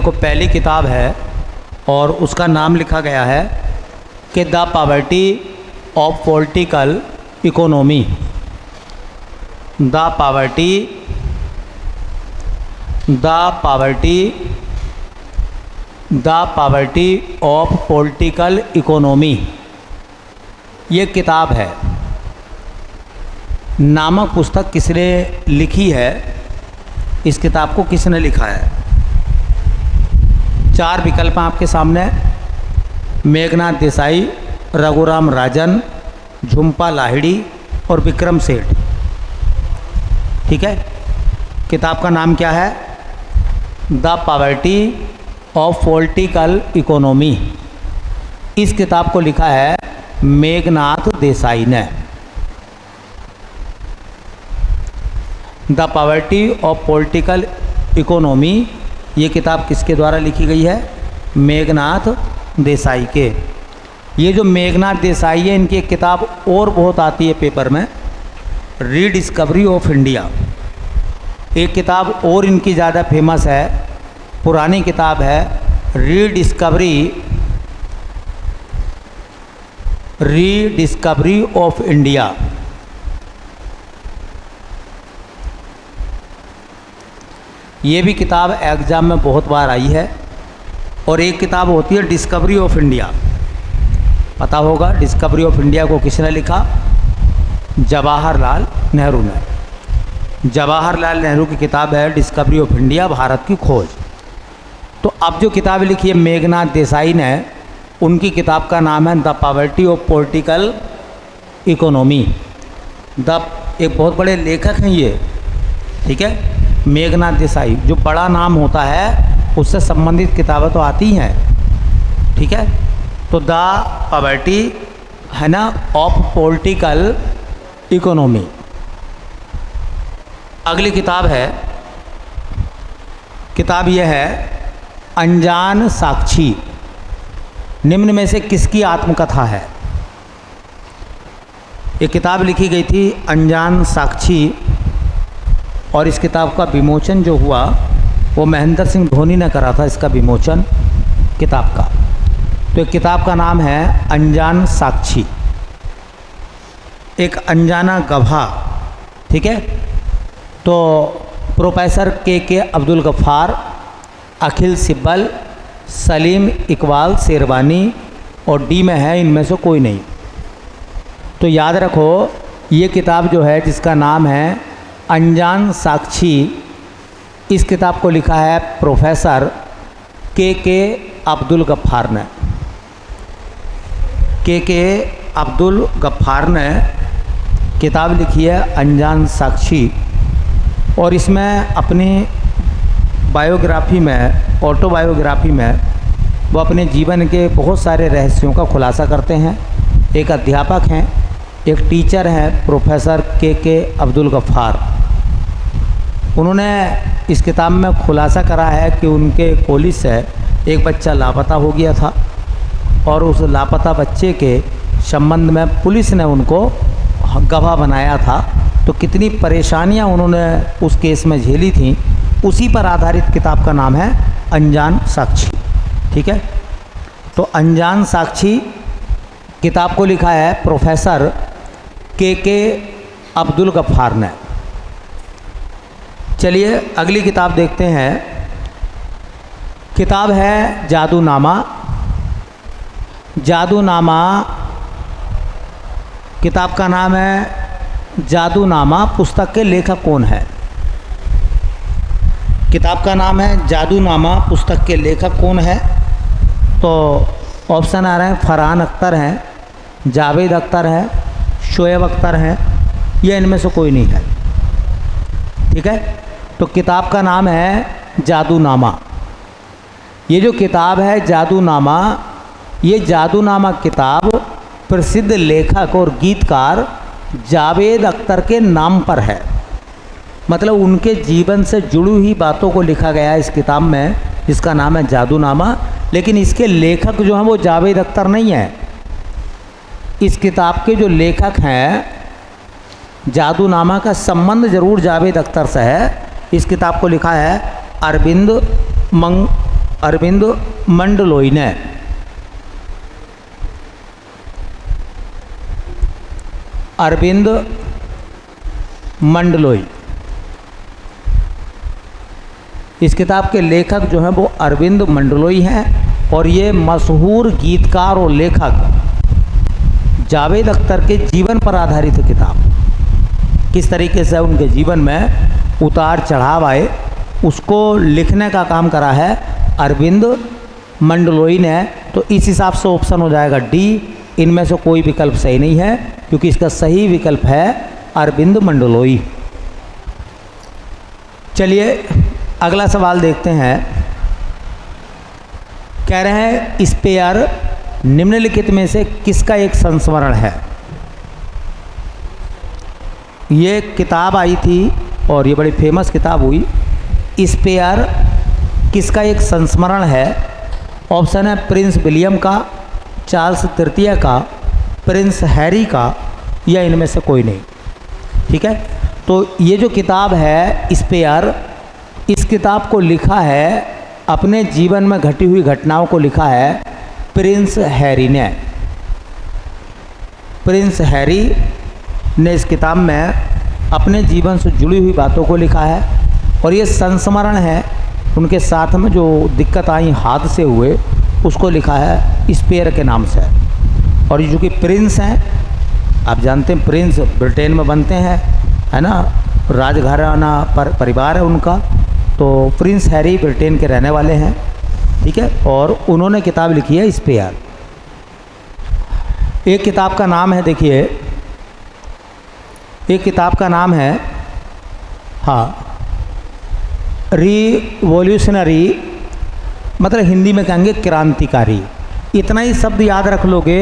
को पहली किताब है और उसका नाम लिखा गया है कि the poverty of political economy. The poverty of political economy ये किताब है। नामक पुस्तक किसने लिखी है, इस किताब को किसने लिखा है? चार विकल्प आपके सामने: मेघनाथ देसाई, रघुराम राजन, झुम्पा लाहिड़ी और विक्रम सेठ। ठीक है, किताब का नाम क्या है? The poverty of political economy. इस किताब को लिखा है मेघनाथ देसाई ने। The poverty of political economy ये किताब किसके द्वारा लिखी गई है? मेघनाथ देसाई के। ये जो मेघनाथ देसाई है, इनकी एक किताब और बहुत आती है पेपर में, रीडिस्कवरी ऑफ इंडिया। एक किताब और इनकी ज़्यादा फेमस है, पुरानी किताब है, रीडिस्कवरी ऑफ इंडिया। ये भी किताब एग्ज़ाम में बहुत बार आई है। और एक किताब होती है डिस्कवरी ऑफ इंडिया, पता होगा डिस्कवरी ऑफ इंडिया को किसने लिखा? जवाहरलाल नेहरू ने। जवाहरलाल नेहरू की किताब है डिस्कवरी ऑफ इंडिया, भारत की खोज। तो अब जो किताब लिखी है मेघनाथ देसाई ने, उनकी किताब का नाम है the poverty of political economy. एक बहुत बड़े लेखक हैं ये, ठीक है, मेघनाथ देसाई। जो बड़ा नाम होता है उससे संबंधित किताबें तो आती हैं, ठीक है। तो द पॉवर्टी है ना ऑफ पॉलिटिकल इकोनॉमी। अगली किताब है, किताब यह है अनजान साक्षी। निम्न में से किसकी आत्मकथा है? ये किताब लिखी गई थी अनजान साक्षी, और इस किताब का विमोचन जो हुआ वो महेंद्र सिंह धोनी ने करा था, इसका विमोचन किताब का। तो एक किताब का नाम है अनजान साक्षी, एक अनजाना गवाह, ठीक है। तो प्रोफेसर के अब्दुल गफ्फार, अखिल सिब्बल, सलीम इकबाल शेरवानी और डी में है, इनमें से कोई नहीं। तो याद रखो ये किताब जो है जिसका नाम है अनजान साक्षी, इस किताब को लिखा है प्रोफेसर के अब्दुल गफ्फार ने। के अब्दुल गफ्फार ने किताब लिखी है अनजान साक्षी, और इसमें अपनी बायोग्राफी में, ऑटोबायोग्राफी में वो अपने जीवन के बहुत सारे रहस्यों का खुलासा करते हैं। एक अध्यापक हैं, एक टीचर हैं, प्रोफेसर के अब्दुल गफ्फार। उन्होंने इस किताब में खुलासा करा है कि उनके कॉलेज से एक बच्चा लापता हो गया था, और उस लापता बच्चे के संबंध में पुलिस ने उनको गवाह बनाया था। तो कितनी परेशानियां उन्होंने उस केस में झेली थी, उसी पर आधारित किताब का नाम है अनजान साक्षी, ठीक है। तो अनजान साक्षी किताब को लिखा है प्रोफेसर के अब्दुल गफ्फार ने। चलिए अगली किताब देखते हैं। किताब है जादूनामा। जादूनामा किताब का नाम है जादूनामा। पुस्तक के लेखक कौन है? किताब का नाम है जादूनामा, पुस्तक के लेखक कौन है? तो ऑप्शन आ रहे हैं, फरहान अख्तर हैं, जावेद अख्तर हैं, शोएब अख्तर हैं, या इनमें से कोई नहीं है, ठीक है। तो किताब का नाम है जादूनामा। ये जो किताब है जादूनामा, ये जादूनामा किताब प्रसिद्ध लेखक और गीतकार जावेद अख्तर के नाम पर है। मतलब उनके जीवन से जुड़ी हुई बातों को लिखा गया है इस किताब में, जिसका नाम है जादूनामा। लेकिन इसके लेखक जो हैं वो जावेद अख्तर नहीं है। इस किताब के जो लेखक हैं, जादूनामा का संबंध जरूर जावेद अख्तर से है। इस किताब को लिखा है अरविंद अरविंद मंडलोई ने। अरविंद मंडलोई, इस किताब के लेखक जो हैं वो अरविंद मंडलोई हैं और ये मशहूर गीतकार और लेखक जावेद अख्तर के जीवन पर आधारित किताब। किस तरीके से उनके जीवन में उतार चढ़ाव आए उसको लिखने का काम करा है अरविंद मंडलोई ने। तो इस हिसाब से ऑप्शन हो जाएगा डी। इनमें से कोई विकल्प सही नहीं है क्योंकि इसका सही विकल्प है अरविंद मंडलोई। चलिए अगला सवाल देखते हैं। कह रहे हैं स्पेयर निम्नलिखित में से किसका एक संस्मरण है। ये किताब आई थी और ये बड़ी फेमस किताब हुई। स्पेयर किसका एक संस्मरण है। ऑप्शन है प्रिंस विलियम का, चार्ल्स तृतीय का, प्रिंस हैरी का, या इनमें से कोई नहीं। ठीक है, तो ये जो किताब है स्पेयर, इस किताब को लिखा है, अपने जीवन में घटी हुई घटनाओं को लिखा है प्रिंस हैरी ने। प्रिंस हैरी ने इस किताब में अपने जीवन से जुड़ी हुई बातों को लिखा है और ये संस्मरण है। उनके साथ में जो दिक्कत आई, हादसे हुए, उसको लिखा है स्पेयर के नाम से। और ये जो कि प्रिंस हैं, आप जानते हैं प्रिंस ब्रिटेन में बनते हैं, है ना, राजघराना परिवार है उनका। तो प्रिंस हैरी ब्रिटेन के रहने वाले हैं। ठीक है, और उन्होंने किताब लिखी है स्पेयर। एक किताब का नाम है, देखिए एक किताब का नाम है, हाँ, रिवॉल्यूशनरी, मतलब हिंदी में कहेंगे क्रांतिकारी। इतना ही शब्द याद रख लोगे,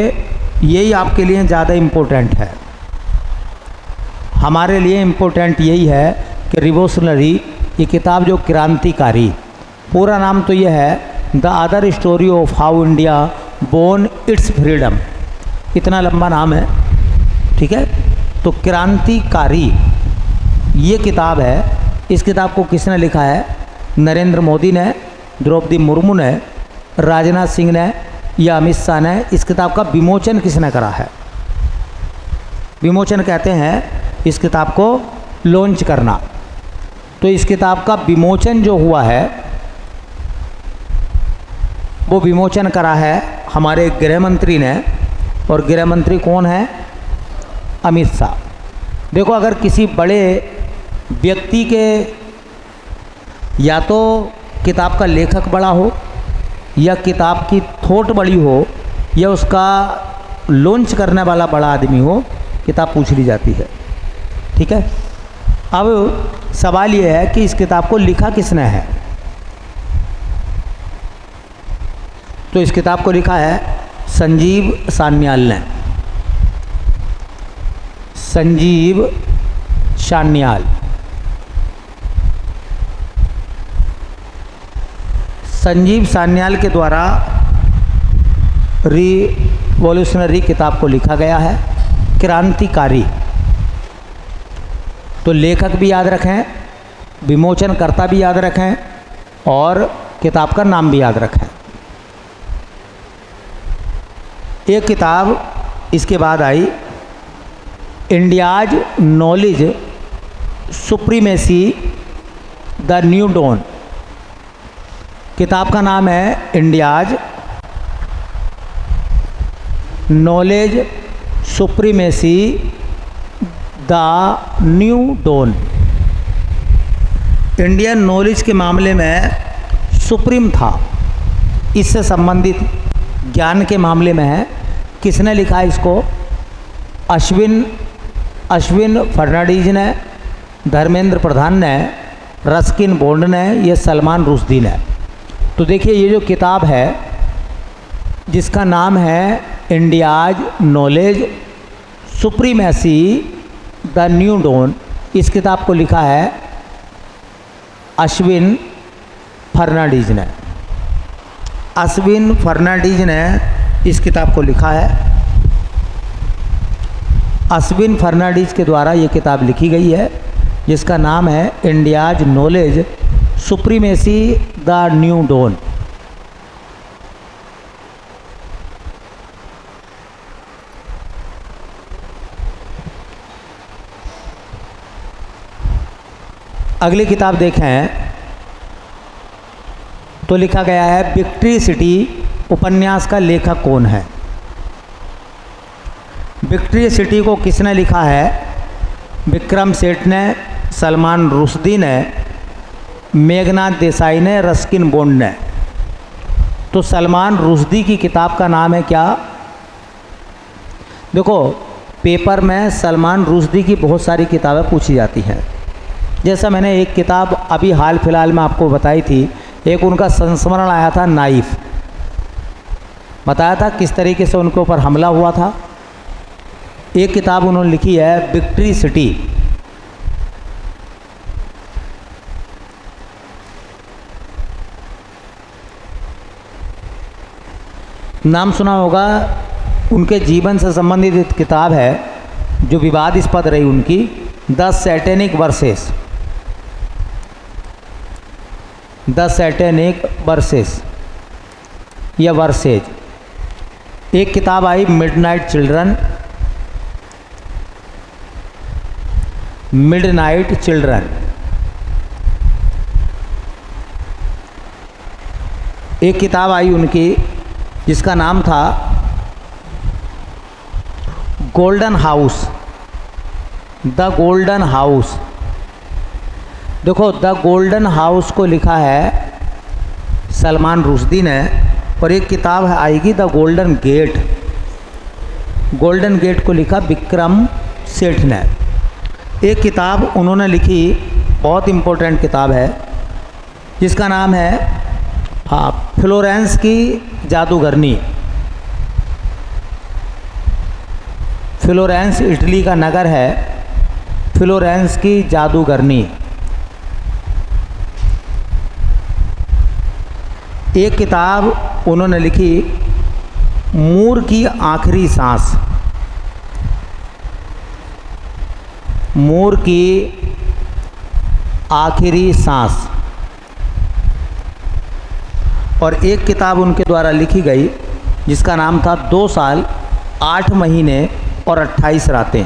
यही आपके लिए ज़्यादा इम्पोर्टेंट है। हमारे लिए इम्पोर्टेंट यही है कि रिवॉल्यूशनरी, ये किताब जो क्रांतिकारी, पूरा नाम तो ये है the other story of how India born its freedom. इतना लंबा नाम है। ठीक है, तो क्रांतिकारी ये किताब है। इस किताब को किसने लिखा है। नरेंद्र मोदी ने, द्रौपदी मुर्मू ने, राजनाथ सिंह ने या अमित शाह ने। इस किताब का विमोचन किसने करा है। विमोचन कहते हैं इस किताब को लॉन्च करना। तो इस किताब का विमोचन जो हुआ है वो विमोचन करा है हमारे गृह मंत्री ने। और गृह मंत्री कौन है। अमित शाह। देखो, अगर किसी बड़े व्यक्ति के या तो किताब का लेखक बड़ा हो या किताब की थोट बड़ी हो या उसका लॉन्च करने वाला बड़ा आदमी हो, किताब पूछ ली जाती है। ठीक है, अब सवाल ये है कि इस किताब को लिखा किसने है। तो इस किताब को लिखा है संजीव सान्याल ने। संजीव सान्याल। संजीव सान्याल के द्वारा रिवॉल्यूशनरी किताब को लिखा गया है, क्रांतिकारी। तो लेखक भी याद रखें, विमोचनकर्ता भी याद रखें और किताब का नाम भी याद रखें। एक किताब इसके बाद आई, India's knowledge supremacy the new dawn. किताब का नाम है India's knowledge supremacy the new dawn. Indian knowledge के मामले में सुप्रीम था, इससे संबंधित ज्ञान के मामले में है। किसने लिखा है इसको। अश्विन फर्नांडीज ने, धर्मेंद्र प्रधान ने, रस्किन बॉन्ड ने, ये सलमान रुश्दी ने। तो देखिए, ये जो किताब है जिसका नाम है India's knowledge supremacy the new dawn, इस किताब को लिखा है अश्विन फर्नांडीज ने। अश्विन फर्नांडीज ने इस किताब को लिखा है। अश्विन फर्नांडीज के द्वारा ये किताब लिखी गई है जिसका नाम है India's knowledge supremacy the new dawn. अगली किताब देखें तो लिखा गया है विक्ट्री सिटी उपन्यास का लेखक कौन है। विक्ट्री सिटी को किसने लिखा है? विक्रम सेठ ने, सलमान रुश्दी ने, मेघनाथ देसाई ने, रस्किन बॉन्ड ने। तो सलमान रुश्दी की किताब का नाम है क्या? देखो, पेपर में सलमान रुश्दी की बहुत सारी किताबें पूछी जाती हैं। जैसा मैंने एक किताब अभी हाल फिलहाल में आपको बताई थी, एक उनका संस्मरण आया था नाइफ, बताया था किस तरीके से उनके ऊपर हमला हुआ था। एक किताब उन्होंने लिखी है विक्ट्री सिटी। नाम सुना होगा, उनके जीवन से संबंधित एक किताब है जो विवादास्पद रही उनकी, the satanic versus. The satanic versus या वर्सेज। एक किताब आई मिडनाइट चिल्ड्रन। Midnight children. एक किताब आई उनकी जिसका नाम था golden house. The golden house. देखो, द गोल्डन हाउस को लिखा है सलमान रुश्दी ने, और एक किताब आएगी the golden gate. Golden gate को लिखा विक्रम सेठ ने। एक किताब उन्होंने लिखी, बहुत इम्पोर्टेंट किताब है, जिसका नाम है फ्लोरेंस की जादूगरनी। फ्लोरेंस इटली का नगर है, फ्लोरेंस की जादूगरनी। एक किताब उन्होंने लिखी मूर की आखिरी सांस। मूर की आखिरी सांस। और एक किताब उनके द्वारा लिखी गई जिसका नाम था 2 साल 8 महीने और 28 रातें।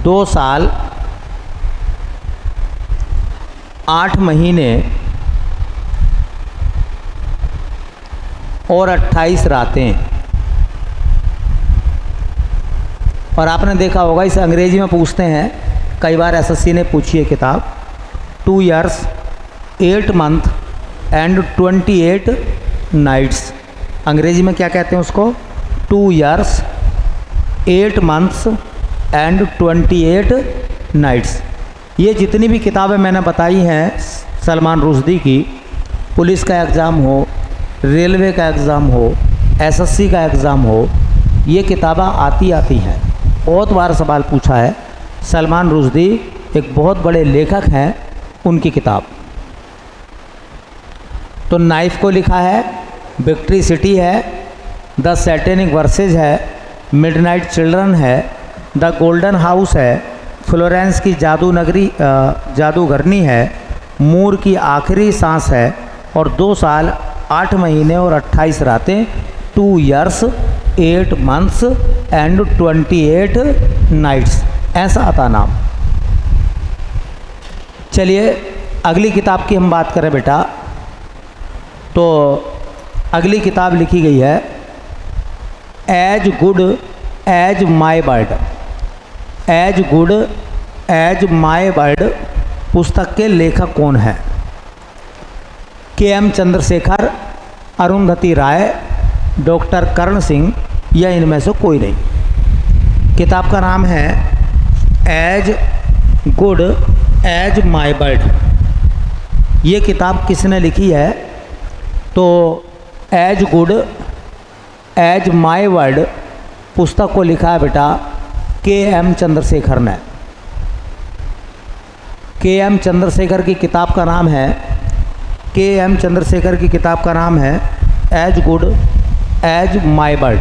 2 साल 8 महीने और 28 रातें। और आपने देखा होगा, इसे अंग्रेजी में पूछते हैं, कई बार एसएससी ने पूछी है किताब। 2 years 8 month and 28 nights। अंग्रेजी में क्या कहते हैं उसको? 2 years 8 months and 28 nights। ये जितनी भी किताबें मैंने बताई हैं सलमान रुश्दी की, पुलिस का एग्ज़ाम हो, रेलवे का एग्ज़ाम हो, एसएससी का एग्ज़ाम हो, ये किताबें आती हैं। बहुत बार सवाल पूछा है। सलमान रुश्दी एक बहुत बड़े लेखक हैं, उनकी किताब। तो नाइफ को लिखा है, विक्ट्री सिटी है, द सैटेनिक वर्सेज है, मिडनाइट चिल्ड्रन है, द गोल्डन हाउस है, फ्लोरेंस की जादूगरनी है, मूर की आखिरी सांस है, और 2 साल 8 महीने और 28 रातें, 2 years 8 months and 28 nights, ऐसा आता नाम। चलिए अगली किताब की हम बात करें बेटा, तो अगली किताब लिखी गई है as good as my bird. As good as my bird पुस्तक के लेखक कौन है? के.एम. चंद्रशेखर, अरुंधति राय, डॉक्टर कर्ण सिंह, या इनमें से कोई नहीं। किताब का नाम है as good as my bird. ये किताब किसने लिखी है? तो as good as my bird पुस्तक को लिखा है बेटा के.एम. चंद्रशेखर ने। के.एम. चंद्रशेखर की किताब का नाम है, के.एम. चंद्रशेखर की किताब का नाम है as good as my bird.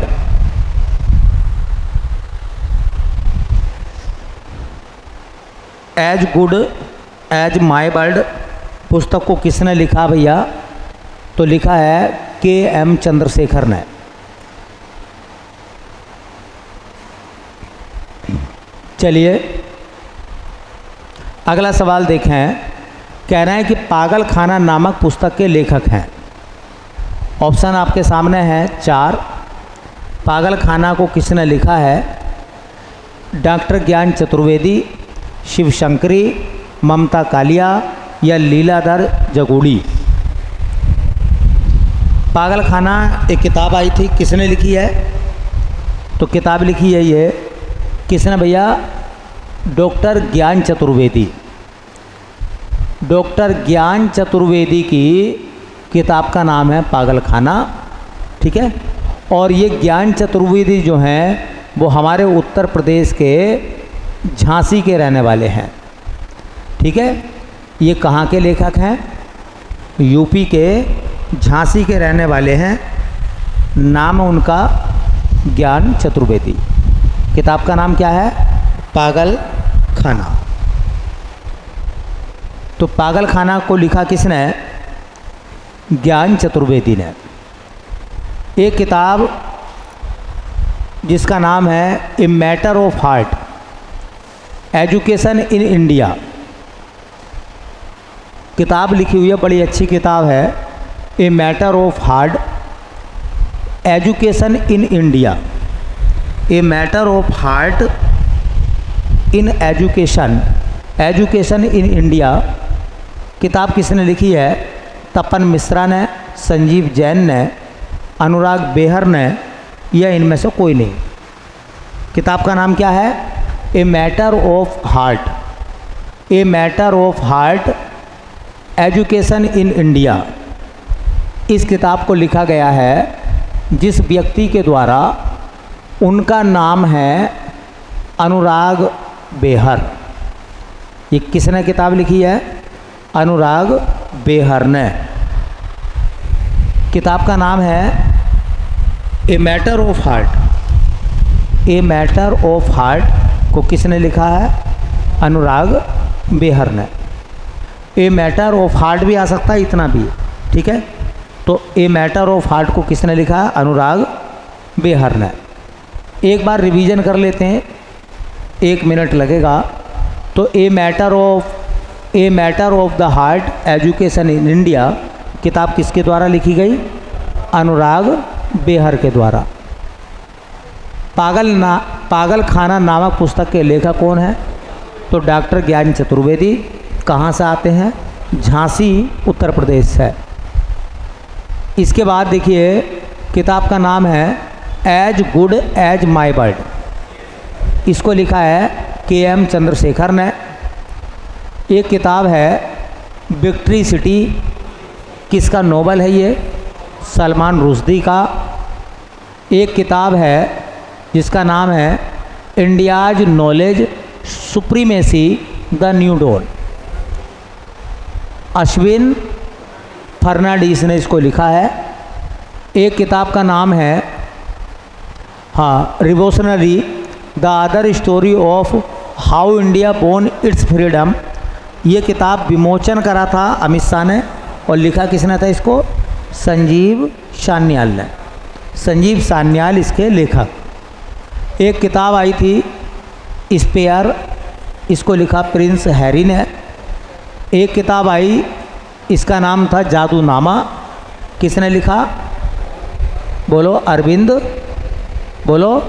As good as my bird पुस्तक को किसने लिखा भैया? तो लिखा है के.एम. चंद्रशेखर ने। चलिए अगला सवाल देखें, कह रहे हैं कि पागल खाना नामक पुस्तक के लेखक हैं। ऑप्शन आपके सामने हैं 4। पागल खाना को किसने लिखा है? डॉक्टर ज्ञान चतुर्वेदी, शिव शंकरी, ममता कालिया या लीलाधर जगूड़ी। पागल खाना एक किताब आई थी, किसने लिखी है? तो किताब लिखी है ये किसने भैया? डॉक्टर ज्ञान चतुर्वेदी। डॉक्टर ज्ञान चतुर्वेदी की किताब का नाम है पागल खाना, ठीक है। और ये ज्ञान चतुर्वेदी जो हैं वो हमारे उत्तर प्रदेश के झांसी के रहने वाले हैं, ठीक है। ये कहाँ के लेखक हैं? यूपी के झांसी के रहने वाले हैं। नाम उनका ज्ञान चतुर्वेदी। किताब का नाम क्या है? पागल खाना। तो पागल खाना को लिखा किसने? ज्ञान चतुर्वेदी ने। एक किताब जिसका नाम है a matter of heart, education in India, किताब लिखी हुई है, बड़ी अच्छी किताब है। A matter of heart, education in India. A matter of heart in education, education in India किताब किसने लिखी है? तपन मिश्रा ने, संजीव जैन ने, अनुराग बेहर ने, या इनमें से कोई नहीं। किताब का नाम क्या है? A matter of heart. A matter of heart, education in India. इस किताब को लिखा गया है जिस व्यक्ति के द्वारा, उनका नाम है अनुराग बेहर। ये किसने किताब लिखी है? अनुराग बेहर ने। किताब का नाम है a matter of heart. A matter of heart को किसने लिखा है? अनुराग बेहर ने। ए मैटर ऑफ हार्ट भी आ सकता है, इतना भी, ठीक है। तो ए मैटर ऑफ हार्ट को किसने लिखा है? अनुराग बेहर ने। एक बार रिवीजन कर लेते हैं, 1 मिनट लगेगा। तो a matter of the heart, education in India किताब किसके द्वारा लिखी गई? अनुराग बेहर के द्वारा। पागल खाना नामक पुस्तक के लेखक कौन है? तो डॉक्टर ज्ञान चतुर्वेदी। कहाँ से आते हैं? झांसी, उत्तर प्रदेश से। इसके बाद देखिए, किताब का नाम है as good as my bird. इसको लिखा है KM चंद्रशेखर ने। एक किताब है विक्ट्री सिटी, किसका नोबल है ये? सलमान रुश्दी का। एक किताब है जिसका नाम है India's knowledge supremacy the new dawn. Ashwin Fernandes ने इसको लिखा है। एक किताब का नाम है revolutionary the other story of how India born its freedom. ये किताब विमोचन करा था अमित शाह ने, और लिखा किसने था इसको? संजीव सान्याल ने। संजीव सान्याल इसके लेखक। एक किताब आई थी स्पेयर, इसको लिखा प्रिंस हैरी ने। एक किताब आई, इसका नाम था जादूनामा, किसने लिखा? बोलो अरविंद, बोलो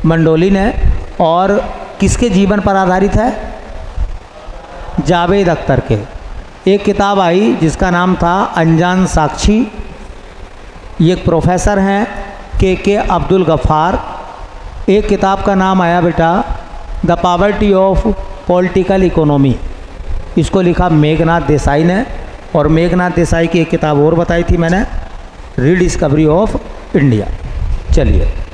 मंडोली ने। और किसके जीवन पर आधारित है? जावेद अख्तर के। एक किताब आई जिसका नाम था अनजान साक्षी, ये एक प्रोफेसर हैं के अब्दुल गफ्फार। एक किताब का नाम आया बेटा the poverty of political economy, इसको लिखा मेघनाथ देसाई ने। और मेघनाथ देसाई की एक किताब और बताई थी मैंने, रीडिस्कवरी ऑफ इंडिया। चलिए